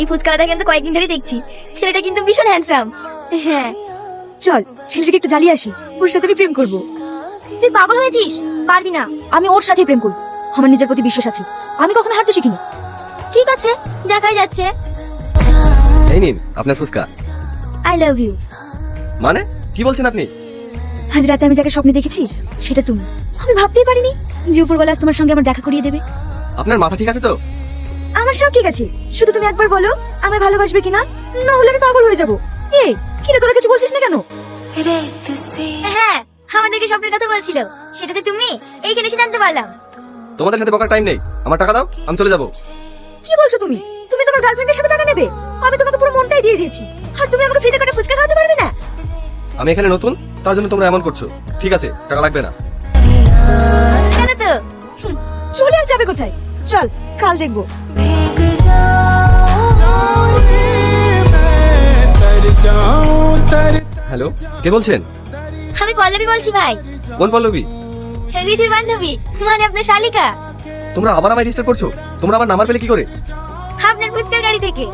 এই ফুচকাটা কিন্তু কয়েকদিন ধরে দেখছি, ছেলেটা কিন্তু ভীষণ হ্যান্ডসাম। হ্যাঁ চল ছেলেটাকে একটু জ্বালিয়ে আসি, ওর সাথে আমি প্রেম করবো। তুই পাগল হয়েছিস, পারবি না। আমি ওর সাথে প্রেম করবো, আমার নিজের প্রতি বিশ্বাস আছে, আমি কখনো হারতে শিখিনি। ঠিক আছে, দেখাই যাচ্ছে। এই নিন আপনার ফুচকা। I love you. মানে কি বলছেন আপনি? আজ রাতে আমি যাকে স্বপ্নে দেখেছি সেটা তুমি। আমি ভাবতেই পারিনি যে উপরওয়ালা আজ তোমার সঙ্গে আমার দেখা করিয়ে দেবে। আপনার মাথা ঠিক আছে তো? আমার সব ঠিক আছে, শুধু তুমি একবার বলো আমায় ভালোবাসবে কিনা, না হলে আমি পাগল হয়ে যাবো। এই কি রে, তোরা কিছু বলছিস না কেন? হ্যাঁ, আমাদেরকে স্বপ্নের কথা বলছিল, সেটা যে তুমি, এইখানে এসে জানতে পারলাম। তোমাদের সাথে বকার টাইম নেই, আমার টাকা দাও, আমি চলে যাবো। কি বলছো তুমি? তুমি তোমার গার্লফ্রেন্ডের সাথে টাকা নেবে? আমি তোমাকে পুরো মনটাই দিয়ে দিয়েছি, আর তুমি আমাকে ফ্রিতে করে ফুচকা খাওয়াতে পারবে না? আমি এখানে নতুন, তার জন্য তোমরা এমন করছো। ঠিক আছে, টাকা লাগবে না। কেন তো? চলে আর যাবে কোথায়? চল কাল দেখবো। হ্যালো, কে বলছেন? আমি পল্লবী বলছি ভাই, কোন পল্লবী? রিধির বান্ধবী, মানে আপনার শালিকা। তোমরা আবার আমায় ডিস্টার্ব করছো? তোমরা আমার নাম্বার পেলে কি করে? আপনার ফুচকার গাড়ি থেকে।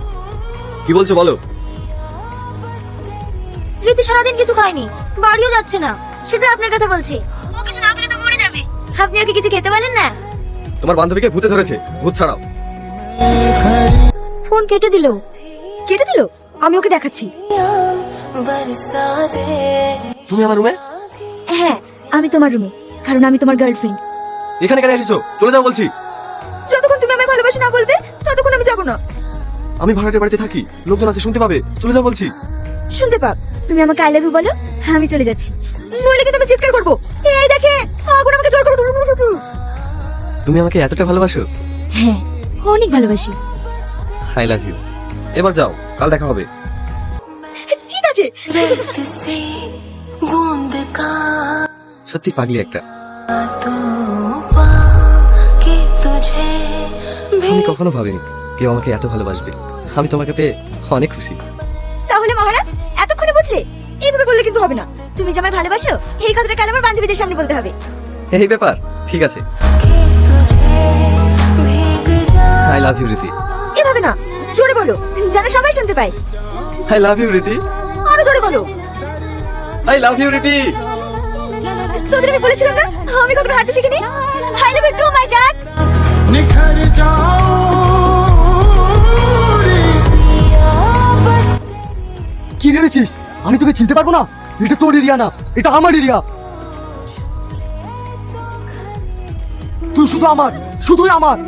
কি বলছো বলো? রীতি সারাদিন কিছু খায়নি, বাড়িও যাচ্ছে না, শুধু আপনার কথা বলছে। ও কিছু না পেলে তো মরে যাবে। আপনি ওকে কিছু খেতে বলেন না। তোমার বান্ধবীকে ভূতে ধরেছে, ভূত ছাড়াও। ফোন কেটে দিল। কেটে দিল? আমি ওকে দেখাচ্ছি। তুমি আমার রুমে? হ্যাঁ আমি তোমার রুমে, কারণ আমি তোমার গার্লফ্রেন্ড। এখানে কেন এসেছো? চলে যাও বলছি। যতক্ষণ তুমি আমায় ভালোবাসি না বলবে ততক্ষণ আমি যাবো না। আমি ভাড়াটের বাড়িতে থাকি, লোকজন আছে, শুনতে পাবে। চলে যাও বলছি। শুনতে পাব। তুমি আমাকে আই লাভ ইউ বলো, হ্যাঁ আমি চলে যাচ্ছি, নইলে কিন্তু আমি চিৎকার করবো। এই দেখে আগুন আমাকে জোর করে। তুমি আমাকে এতটা ভালোবাসো? হ্যাঁ অনেক ভালোবাসি। I love you. এবার যাও, কাল দেখা হবে। ঠিক আছে। সত্যি পাগলি একটা। আমি কখনো ভাবিনি কেউ আমাকে এত ভালোবাসবে। আমি তোমাকে পেয়ে অনেক খুশি। তাহলে মহারাজ এতক্ষণে বুঝলে? এইভাবে বললে কিন্তু হবে না। তুমি যে আমায় ভালোবাসো এই কথাটা কাল আমার বান্ধবীদের সামনে বলতে হবে। এই ব্যাপার, ঠিক আছে। I love you Riti. এভাবে না, জোরে বলো যেন সবাই শুনতে পায়। I love you Riti. আরো জোরে বলো। I love you Riti. তোদের আমি বলেছিলাম না আমি কখনো হাঁটতে শিখিনি। I love you too my জান। निखर जाओ কি ভেবেছিস আমি তোকে চিনতে পারবো না? এটা তোর এরিয়া না, এটা আমার এরিয়া। তুই শুধু আমার, শুধুই আমার।